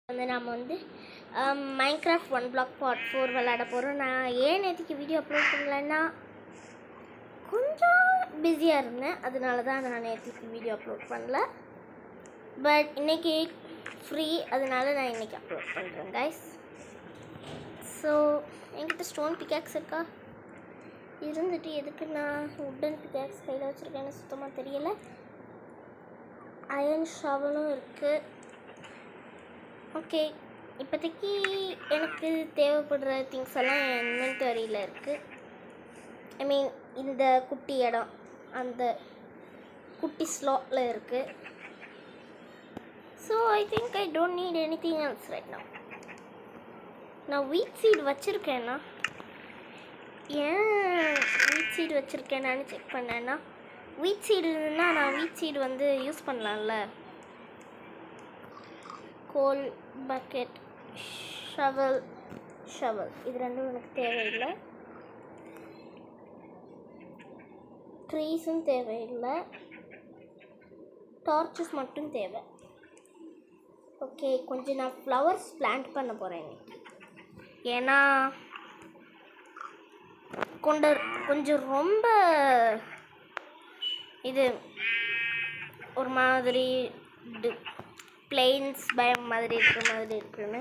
வந்து நாம் வந்து மைன்கிராஃப்ட் 1 block part 4 விளையாட போகிறோம். நான் ஏன் நேற்றுக்கு வீடியோ அப்லோட் பண்ணலன்னா கொஞ்சம் பிஸியாக இருந்தேன், அதனால தான் நான் நேற்றுக்கு வீடியோ அப்லோட் பண்ணல. பட் இன்றைக்கி ஃப்ரீ, அதனால நான் இன்றைக்கி அப்லோட் பண்ணுறேன் கைஸ். ஸோ என்கிட்ட ஸ்டோன் பிக்காக்ஸ் இருக்கா இருந்துட்டு எதுக்கு நான் உட்டன் பிக்காக்ஸ் கையில் வச்சுருக்கேன்னு சுத்தமாக தெரியலை. அயர்ன் ஷவலும் இருக்குது. ஓகே, இப்போதைக்கு எனக்கு தேவைப்படுற திங்ஸ் எல்லாம் என் இன்வென்டரியில் இருக்குது. ஐ மீன் இந்த குட்டி இடம் அந்த குட்டி ஸ்லாட்டில் இருக்குது. So I think I don't need anything else right now. நான் வீட் சீட் வச்சுருக்கேன்னா, ஏன் வீட் சீடு வச்சுருக்கேனான்னு செக் பண்ணேன்னா, வீட் சீடுன்னா நான் வீட் சீடு வந்து யூஸ் பண்ணலாம்ல. கோல், பக்கெட், ஷவல் இது ரெண்டும் எனக்கு தேவையில்லை. ட்ரீஸும் தேவையில்லை, டார்ச்சஸ் மட்டும் தேவை. ஓகே, கொஞ்சம் நான் ஃப்ளவர்ஸ் பிளான்ட் பண்ண போகிறேன் இன்னைக்கு. ஏன்னா கொஞ்சம் ரொம்ப இது ஒரு மாதிரி பிளெயின்ஸ் பயம் மாதிரி இருக்கிற மாதிரி இருக்குன்னு.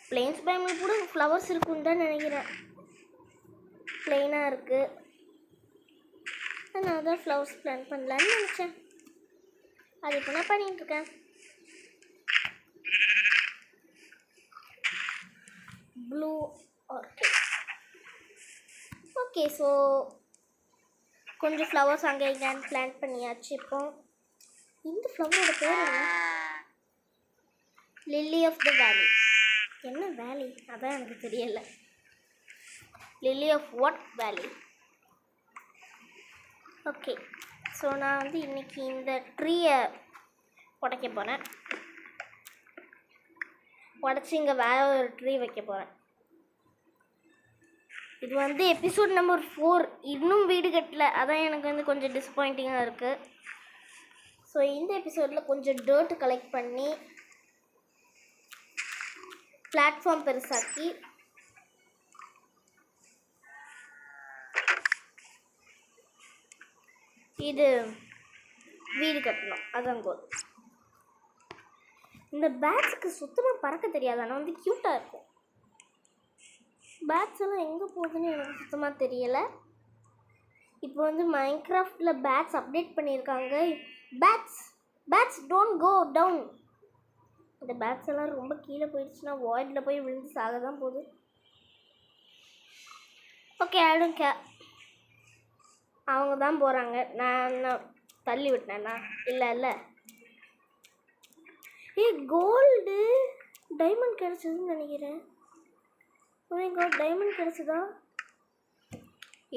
பிளெயின்ஸ் பயமில் கூட ஃப்ளவர்ஸ் இருக்குன்னு தான் நினைக்கிறேன். பிளெயினாக இருக்குது, அதனால தான் ஃப்ளவர்ஸ் பிளான் பண்ணலான்னு நினச்சேன். அது இப்போ நான் பண்ணிகிட்ருக்கேன். Blue orchid. ஓகே, ஸோ கொஞ்சம் ஃப்ளவர்ஸ் அங்கே இங்கேன்னு பிளான் பண்ணியாச்சு. இப்போ இந்த ஃப்ளவரோட பேர் என்ன? லில்லி ஆஃப் த வேலி. என்ன வேலி அதான் எனக்கு தெரியலை. லில்லி ஆஃப் வாட் வேலி? ஓகே, ஸோ நான் வந்து இன்றைக்கி இந்த ட்ரீயை உடைக்க போகிறேன். உடச்சி இங்கே வேறு ஒரு ட்ரீ வைக்க போகிறேன். இது வந்து எபிசோட் நம்பர் 4, இன்னும் வீடு கட்டலை. அதான் எனக்கு வந்து கொஞ்சம் டிஸப்பாயிண்டிங்காக இருக்குது. ஸோ இந்த எபிசோடில் கொஞ்சம் டர்ட் கலெக்ட் பண்ணி பிளாட்ஃபார்ம் பெருசாக்கி இது வீடு கட்டணும். அதான் கோல். இந்த பேட்ஸுக்கு சுத்தமாக பறக்க தெரியாது, ஆனால் வந்து க்யூட்டாக இருக்கும். பேட்ஸ் எல்லாம் எங்கே போகுதுன்னு எனக்கு சுத்தமாக தெரியலை. இப்போ வந்து மைன்கிராஃப்டில் பேட்ஸ் அப்டேட் பண்ணியிருக்காங்க. Bats don't go down. இந்த பேட்ஸ் எல்லாம் ரொம்ப கீழே போயிடுச்சுன்னா வாய்டில் போய் விழுந்து சாக தான் போகுது. ஓகே, ஆடும் அவங்க தான் போகிறாங்க. நான் தள்ளி விட்டேன்னா இல்லை. கோல்டு டைமண்ட் கிடச்சதுன்னு நினைக்கிறேன். டைமண்ட் கிடச்சதா?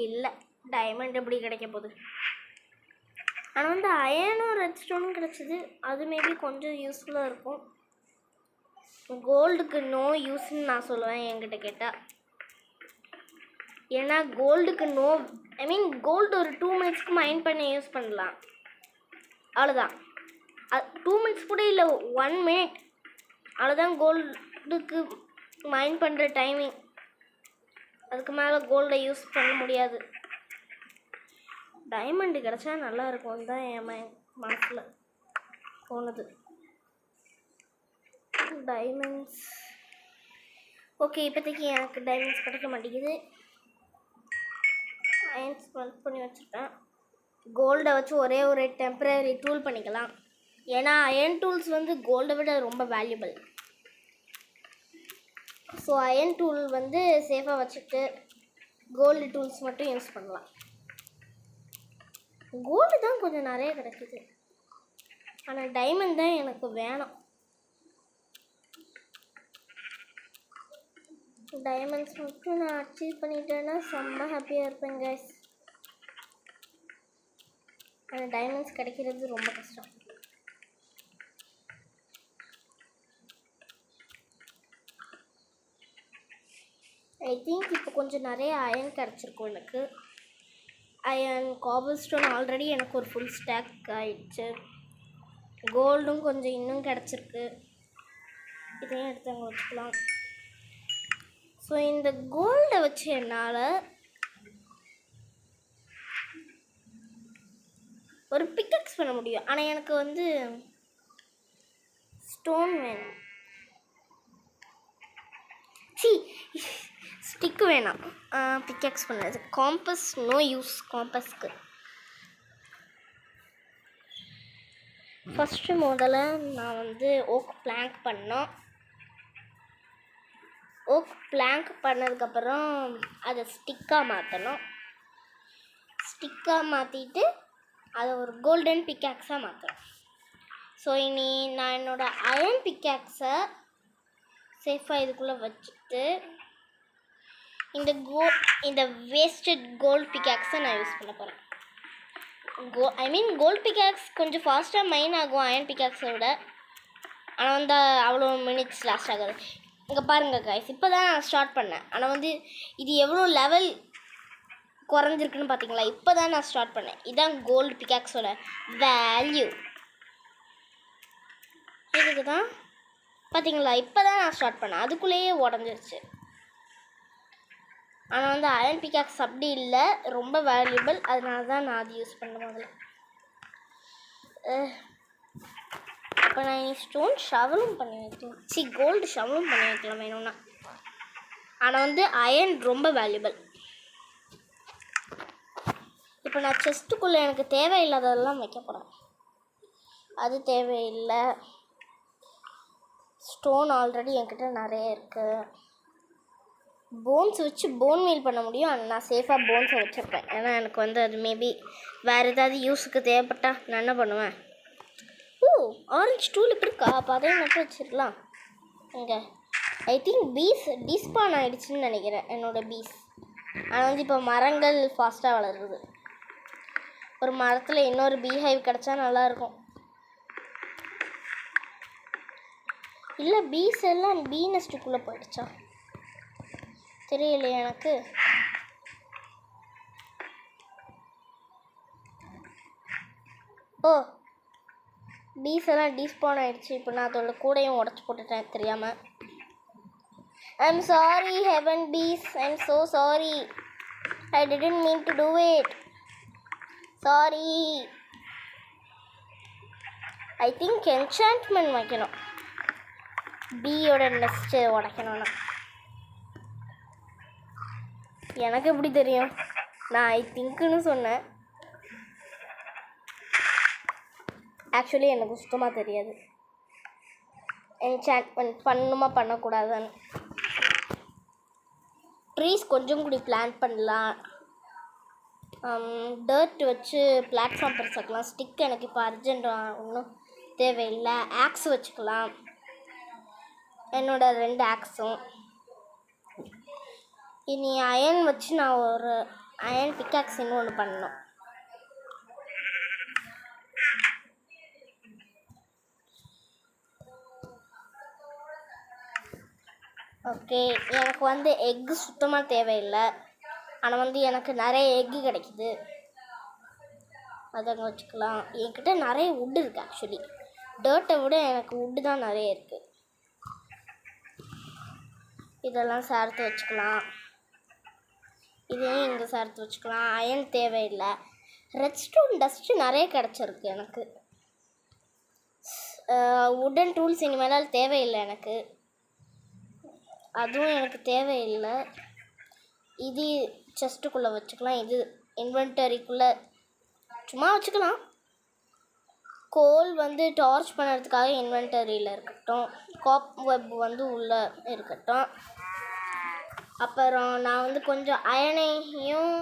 இல்லை, டைமண்ட் எப்படி கிடைக்க போகுது? ஆனால் வந்து அயனும் ரெட் ஸ்டோனும் கிடச்சிது. அது மேபி கொஞ்சம் யூஸ்ஃபுல்லாக இருக்கும். கோல்டுக்கு நோ யூஸ்ன்னு நான் சொல்லுவேன் என்கிட்ட கேட்டால். ஏன்னா கோல்டுக்கு ஐ மீன் கோல்டு ஒரு 2 மினிட்ஸ்க்கு மைண்ட் பண்ணி யூஸ் பண்ணலாம், அவ்வளோதான். 2 மினிட்ஸ் கூட இல்லை, 1 மினிட், அவ்வளோதான் கோல்டுக்கு மைண்ட் பண்ணுற டைமிங். அதுக்கு மேலே கோல்டை யூஸ் பண்ண முடியாது. டைமண்டு கிடச்சா நல்லா இருக்கும்னு தான் என் மனசில் தோணுது. டைமண்ட்ஸ் ஓகே, இப்போதைக்கு எனக்கு டைமண்ட்ஸ் கிடைக்க மாட்டேங்குது. அயன்ஸ் ஸ்மெல்ட் பண்ணி வச்சுருக்கேன். கோல்டை வச்சு ஒரே ஒரு டெம்பரரி டூல் பண்ணிக்கலாம். ஏன்னா அயன் டூல்ஸ் வந்து கோல்டை விட ரொம்ப வேல்யூபிள். ஸோ அயன் டூல் வந்து சேஃபாக வச்சுட்டு கோல்டு டூல்ஸ் மட்டும் யூஸ் பண்ணலாம். கோல்டு தான் கொஞ்சம் நிறைய கிடைக்குது, ஆனால் டைமண்ட் தான் எனக்கு வேணும். டைமண்ட்ஸ் மட்டும் நான் அச்சீவ் பண்ணிட்டேன்னா செம்ம ஹாப்பியாக இருப்பேன் கைஸ். ஆனால் டைமண்ட்ஸ் கிடைக்கிறது ரொம்ப கஷ்டம். ஐ திங்க் இப்போ கொஞ்சம் நிறைய அயன் கிடச்சிருக்கும் எனக்கு. அயன் காபிள் ஸ்டோன் ஆல்ரெடி எனக்கு ஒரு ஃபுல் ஸ்டாக் ஆயிடுச்சு. கோல்டும் கொஞ்சம் இன்னும் கிடச்சிருக்கு. இதையும் எடுத்து அங்கே வச்சுக்கலாம். ஸோ இந்த கோல்டை வச்சு என்னால் ஒரு பிக்கெக்ஸ் பண்ண முடியும். ஆனால் எனக்கு வந்து ஸ்டோன் வேணும். ஸ்டிக்கு வேணாம் பிக்கெக்ஸ் பண்ணது. காம்பஸ் நோ யூஸ் காம்பஸ்க்கு. ஃபஸ்ட்டு முதல்ல நான் வந்து ஓக் பிளாங்க் பண்ணோம். ஓக் பிளாங்க் பண்ணதுக்கப்புறம் அதை ஸ்டிக்காக மாற்றணும். ஸ்டிக்காக மாற்றிட்டு அதை ஒரு கோல்டன் பிக்காக்ஸாக மாற்றணும். ஸோ இனி நான் என்னோடய அயர்ன் பிக்காக்ஸை சேஃபாக இதுக்குள்ளே வச்சுட்டு இந்த வேஸ்டட் கோல்ட் பிக்காக்ஸை நான் யூஸ் பண்ண போகிறேன். கோல்ட் பிக்காக்ஸ் கொஞ்சம் ஃபாஸ்ட்டாக மைன் ஆகும் அயர்ன் பிக்காக்ஸை விட. ஆனால் வந்து அவ்வளோ மினிட்ஸ் லாஸ்ட் ஆகாது. இங்கே பாருங்கள் கைஸ், இப்போ தான் நான் ஸ்டார்ட் பண்ணேன். ஆனால் வந்து இது எவ்வளோ லெவல் குறைஞ்சிருக்குன்னு பார்த்தீங்களா? இப்போ தான் நான் ஸ்டார்ட் பண்ணேன். இதுதான் கோல்டு பிக்காக்ஸோட வேல்யூ. இதுக்கு தான் பார்த்தீங்களா? இப்போ தான் நான் ஸ்டார்ட் பண்ணேன், அதுக்குள்ளேயே உடஞ்சிருச்சு. ஆனால் வந்து அயர்ன் பிக்காக்ஸ் அப்படி இல்லை, ரொம்ப வேல்யூபிள். அதனால தான் நான் அது யூஸ் பண்ண முதல்ல. இப்போ நான் இனி ஸ்டோன் ஷவலும் பண்ணி வைக்கலாம். கோல்டு ஷவலும் பண்ணி வைக்கலாம் வேணும்னா. ஆனால் வந்து அயர்ன் ரொம்ப வேல்யூபிள். இப்போ நான் செஸ்ட்டுக்குள்ளே எனக்கு தேவையில்லாததெல்லாம் வைக்க போகிறேன். அது தேவையில்லை. ஸ்டோன் ஆல்ரெடி என்கிட்ட நிறைய இருக்குது. போன்ஸ் வச்சு போன் மீல் பண்ண முடியும். ஆனால் நான் சேஃபாக போன்ஸை வச்சுருப்பேன். ஏன்னா எனக்கு வந்து அது மேபி வேறு ஏதாவது யூஸுக்கு தேவைப்பட்டா நான் என்ன பண்ணுவேன். ஆரஞ்சு டூல் இப்படி இருக்கா? அப்போ அதையும் மட்டும் வச்சிடலாம். இங்கே ஐ திங்க் பீஸ் டிஸ்பான் ஆகிடுச்சின்னு நினைக்கிறேன் என்னோடய பீஸ். ஆனால் வந்து இப்போ மரங்கள் ஃபாஸ்ட்டாக வளருது. ஒரு மரத்தில் இன்னொரு பீஹைவ் கிடச்சா நல்லாயிருக்கும். இல்லை பீஸ் எல்லாம் பீ நெஸ்ட்டுக்குள்ளே போயிடுச்சா தெரியலையே எனக்கு. பீஸ் எல்லாம் டிஸ்பான் ஆகிடுச்சு. இப்போ நான் அதோட கூடையும் உடச்சி போட்டுட்டேன் தெரியாமல். I'm sorry heaven bees, I'm so sorry. I didn't mean to do it. Sorry. I think enchantment வைக்கணும். பீயோட நெஸ்ட்டு உடைக்கணும்னா எனக்கு எப்படி தெரியும்? நான் ஐ திங்க்குன்னு சொன்னேன். ஆக்சுவலி எனக்கு சுத்தமாக தெரியாது என்சாண்ட்மெண்ட் பண்ணணுமா பண்ணக்கூடாதுன்னு. ட்ரீஸ் கொஞ்சம் கூடி பிளான் பண்ணலாம். டர்ட் வச்சு பிளாட்ஃபார்ம் பெருசாக்கலாம். ஸ்டிக் எனக்கு இப்போ அர்ஜென்ட் ஒன்றும் தேவையில்லை. ஆக்ஸ் வச்சுக்கலாம். என்னோட 2 ஆக்ஸும். இனி அயன் வச்சு நான் ஒரு அயன் பிக்காக்ஸ் இன்னொன்று பண்ணணும். ஓகே, எனக்கு வந்து எக்கு சுத்தமாக தேவையில்லை. ஆனால் வந்து எனக்கு நிறைய எக்கு கிடைக்குது, அதை அங்கே வச்சுக்கலாம். என்கிட்ட நிறைய வுட்டு இருக்குது. ஆக்சுவலி டர்ட்டை விட எனக்கு வுட்டு தான் நிறைய இருக்குது. இதெல்லாம் சேர்த்து வச்சுக்கலாம். இதையும் இங்கே சேர்த்து வச்சுக்கலாம். அயன் தேவையில்லை. ரெட்ஸ்டோன் டஸ்ட்டு நிறைய கிடச்சிருக்கு எனக்கு. வுடன் டூல்ஸ் இனிமேல் தேவையில்லை எனக்கு. அதுவும் எனக்கு தேவையில்லை. இது செஸ்ட்டுக்குள்ளே வச்சுக்கலாம். இது இன்வென்டரிக்குள்ளே சும்மா வச்சுக்கலாம். கோல் வந்து டார்ச் பண்ணுறதுக்காக இன்வென்டரியில் இருக்கட்டும். காப் வெப் வந்து உள்ளே இருக்கட்டும். அப்புறம் நான் வந்து கொஞ்சம் அயனையும்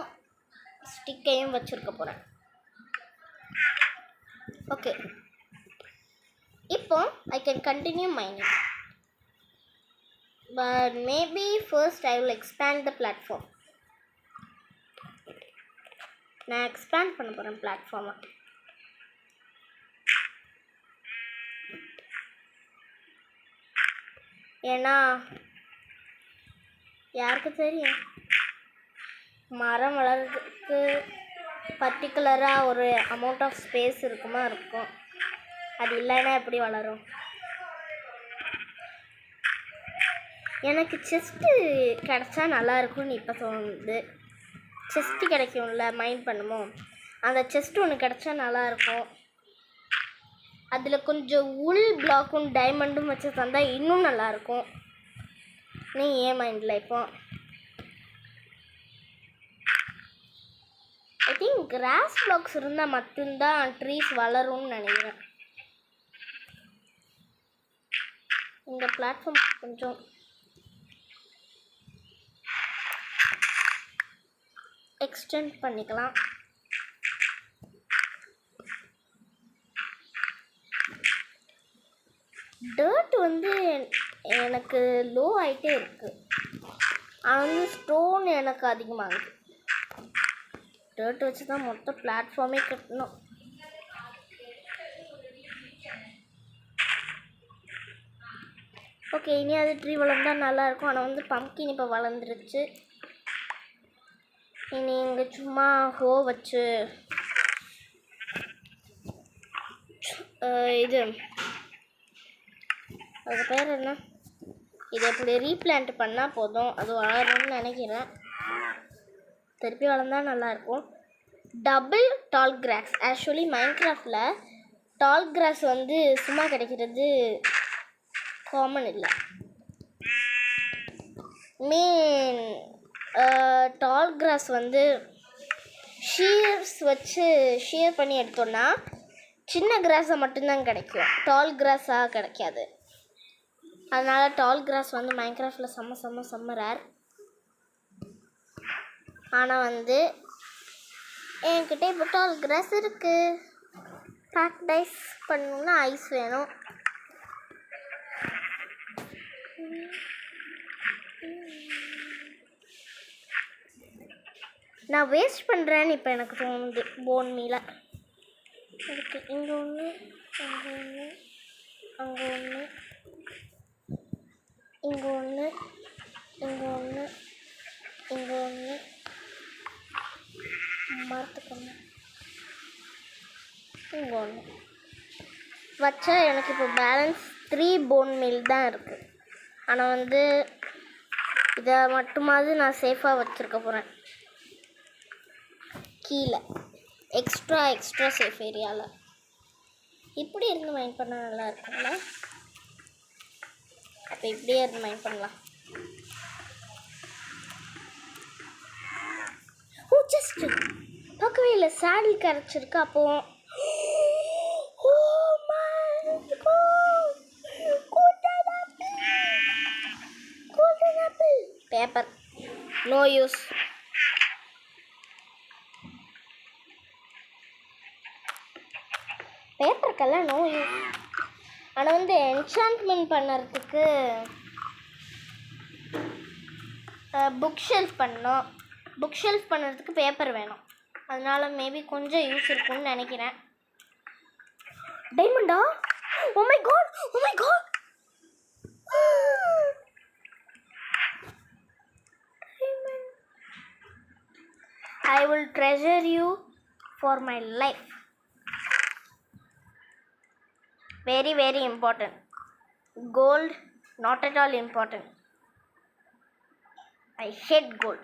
ஸ்டிக்கையும் வச்சுருக்க போகிறேன். ஓகே, இப்போ I can continue mining, but maybe first I will expand the platform. நான் எக்ஸ்பேண்ட் பண்ண போகிறேன் பிளாட்ஃபார்மை. ஏன்னா யாருக்கு தெரியும், மரம் வளர்கிறதுக்கு பர்டிகுலராக ஒரு அமௌண்ட் ஆஃப் ஸ்பேஸ் இருக்கும். அது இல்லைன்னா எப்படி வளரும்? எனக்கு செஸ்ட்டு கிடச்சா நல்லாயிருக்கும்னு இப்போ தோணுது. செஸ்ட்டு கிடைக்கும்ல, மைண்ட் பண்ணுமோ, அந்த செஸ்ட்டு ஒன்று கிடச்சா நல்லாயிருக்கும். அதில் கொஞ்சம் உள் பிளாக்கும் டைமண்டும் வச்சு தந்தால் இன்னும் நல்லாயிருக்கும். நீ ஏன் மைண்டில் இப்போ ஐ திங்க் கிராஸ் பிளாக்ஸ் இருந்தால் மட்டும்தான் ட்ரீஸ் வளரும்னு நினைக்கிறேன். இந்த பிளாட்ஃபார்ம் கொஞ்சம் எக்ஸ்டெண்ட் பண்ணிக்கலாம். டர்ட் வந்து எனக்கு லோ ஆகிட்டே இருக்குது. ஆனால் ஸ்டோன் எனக்கு அதிகமாகுது. டர்ட் வச்சு தான் மொத்த பிளாட்ஃபார்மே கட்டணும். ஓகே, இனி அது ட்ரீ வளர்ந்தா நல்லாயிருக்கும். ஆனால் வந்து பம்ப்கின் இப்போ வளர்ந்துருச்சு. இனி இங்கே சும்மா ஹோ வச்சு இது அது பேர் என்ன, இதை இப்படி ரீப்ளான்ட் பண்ணால் போதும், அது வளரும்னு நினைக்கிறேன். திருப்பி வளர்ந்தால் நல்லாயிருக்கும். டபுள் டால் கிராஸ். ஆக்சுவலி மைன்கிராஃப்டில் டால் கிராஸ் வந்து சும்மா கிடைக்கிறது காமன் இல்லை. மீன் டால் கிராஸ் வந்து ஷீர்ஸ் வச்சு ஷேர் பண்ணி எடுத்தோன்னா சின்ன கிராஸை மட்டும்தான் கிடைக்கும், டால் கிராஸாக கிடைக்காது. அதனால் டால் கிராஸ் வந்து மைன்கிராஃப்டில் செம்ம ரேர். ஆனால் வந்து என்கிட்ட இப்போ டால் கிராஸ் இருக்குது. ப்ராக்டைஸ் பண்ணணுன்னா ஐஸ் வேணும். நான் வேஸ்ட் பண்ணுறேன்னு இப்போ எனக்கு தோணுது. போன் மீலை இருக்கு. இங்கே ஒன்று, அங்கே ஒன்று, அங்கே ஒன்று, இங்கே ஒன்று, இங்கே ஒன்று, இங்கே ஒன்று, மரத்துக்கு இங்கே ஒன்று வச்சா எனக்கு இப்போ பேலன்ஸ் 3 போன் மீல் தான் இருக்குது. ஆனால் வந்து இதை மட்டுமாவது நான் சேஃபாக வச்சுருக்க போகிறேன். கீழே எக்ஸ்ட்ரா சேஃப் ஏரியாவில் இப்படி இருந்து மைண்ட் பண்ணால் நல்லா இருக்குங்களா? அப்போ இப்படியே இருந்து மைண்ட் பண்ணலாம். ஜஸ்ட் பார்க்கவே இல்லை, சேடில் கரைச்சிருக்கு. அப்போ பேப்பர் நோ யூஸ். பேப்பருக்கெல்லாம் நோ யூஸ். ஆனால் வந்து என்சான்ட்மெண்ட் பண்ணுறதுக்கு புக் ஷெல்ஃப் பண்ணணும். புக் ஷெல்ஃப் பண்ணுறதுக்கு பேப்பர் வேணும். அதனால் மேபி கொஞ்சம் யூஸ் இருக்கும்னு நினைக்கிறேன். டைமண்டா? Oh my god, oh my god. I will treasure you for my life. Very, very important. Gold, not at all important. I hate gold.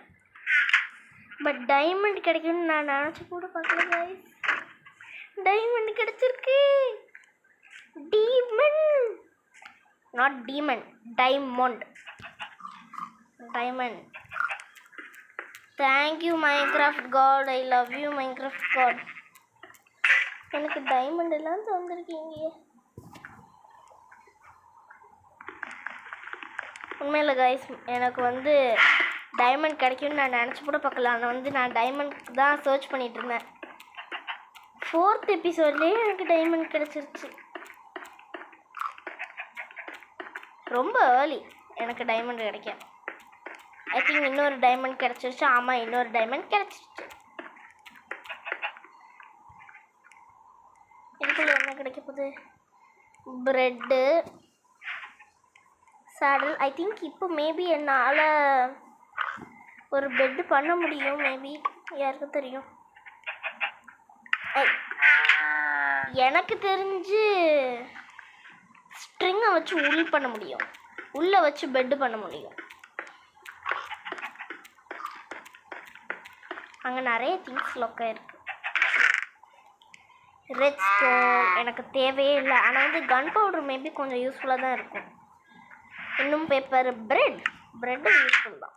But diamond கிடைக்கும்னு நான் நினச்சி கூட பார்க்கல guys. Diamond கிடைச்சிருக்கு. Demon. Not demon. Diamond. Diamond. Thank you Minecraft God. I love you Minecraft God. எனக்கு diamond எல்லாம் தந்திருக்கீங்க. உண்மையில் guys எனக்கு வந்து டைமண்ட் கிடைக்கும்னு நான் நினச்சி கூட பார்க்கல. ஆனால் வந்து நான் டைமண்ட்க்கு தான் சர்ச் பண்ணிகிட்டு இருந்தேன். 4th எபிசோட்லேயே எனக்கு டைமண்ட் கிடச்சிருச்சு. ரொம்ப ஏர்லி எனக்கு டைமண்ட் கிடைக்க. ஐ திங்க் இன்னொரு டைமண்ட் கிடச்சிருச்சு. ஆமாம், இன்னொரு டைமண்ட் கிடச்சிருச்சு. இதுக்குள்ள என்ன கிடைக்க போகுது? Bread, saddle. ஐ திங்க் இப்போ மேபி என்னால் ஒரு பெட்டு பண்ண முடியும். மேபி யாருக்கும் தெரியும். எனக்கு தெரிஞ்சு ஸ்ட்ரிங்கை வச்சு உள் பண்ண முடியும். உள்ளே வச்சு பெட்டு பண்ண முடியும். அங்கே நிறைய திங்ஸ் லொக்க இருக்குது. ரெட் ஸ்டோன் எனக்கு தேவையே இல்லை. ஆனால் வந்து கன் பவுடர் மேபி கொஞ்சம் யூஸ்ஃபுல்லாக தான் இருக்கும். இன்னும் பேப்பர் ப்ரெட்டு யூஸ்ஃபுல் தான்.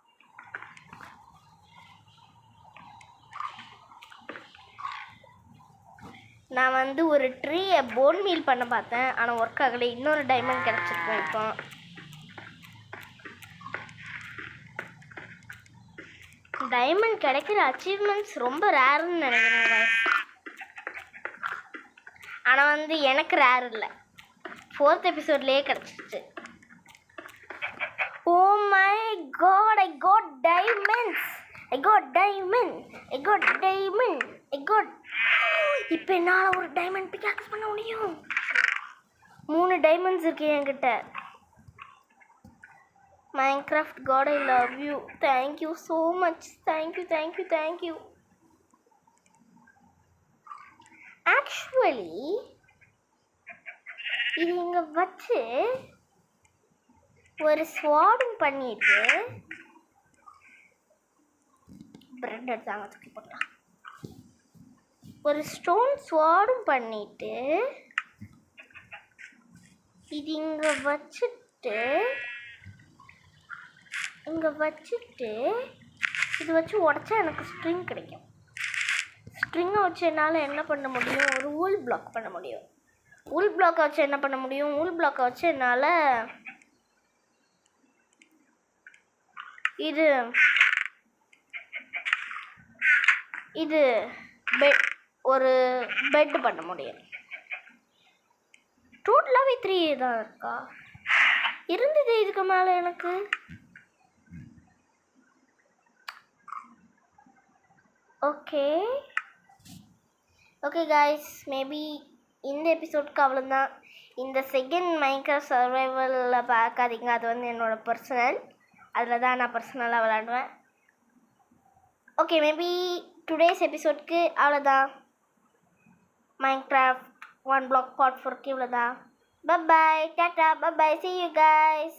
நான் வந்து ஒரு ட்ரீயை போன் மீல் பண்ண பார்த்தேன், ஆனால் ஒர்க் ஆகலை. இன்னொரு டைமண்ட் கிடச்சிருக்கோம். இப்போ டைமண்ட் கிடைக்கிற அச்சீவ்மெண்ட்ஸ் ரொம்ப ரேருன்னு நினைக்கிறேன். ஆனால் வந்து எனக்கு ரேர் இல்லை, 4th எபிசோட்லேயே கிடச்சிச்சு. Oh my god, I got diamonds. இப்போ என்னால் ஒரு டைமண்ட் பிக்காக்ஸ் பண்ண முடியும். 3 டைமண்ட்ஸ் இருக்கு என்கிட்ட. Minecraft God, I love you. Thank you so much. Thank you. Actually, இது இங்கே வச்சு ஒரு ஸ்வாடும் பண்ணிட்டு பிரெட் எடுத்தாங்க தூக்கி போட்டலாம். ஒரு ஸ்டோன் ஸ்வாடும் பண்ணிட்டு இது இங்கே வச்சுட்டு இது வச்சு உடச்சா எனக்கு ஸ்ட்ரிங் கிடைக்கும். ஸ்ட்ரிங்கை வச்சு என்னால் என்ன பண்ண முடியும்? ஒரு ஊல் பிளாக் பண்ண முடியும். ஊல் பிளாக்கை வச்சு என்ன பண்ண முடியும்? ஊல் பிளாக்கை வச்சு என்னால் இது ஒரு பெட் பண்ண முடியும். டோட்டலாகவே 3 தான் இருக்கா? இருந்தது இதுக்கு மேலே எனக்கு. ஓகே காய்ஸ், மேபி இந்த எபிசோடுக்கு அவ்வளோதான். இந்த செகண்ட் மைன்கிராஃப்ட் சர்வைவலில் பார்க்காதீங்க, அது வந்து என்னோடய பர்சனல். அதில் தான் நான் பர்சனலாக விளாடுவேன். ஓகே, மேபி டுடேஸ் எபிசோட்க்கு அவ்வளோதான். மைன்கிராஃப்ட் 1 block part 4க்கு இவ்வளோதான். பை டாட்டா, see you guys.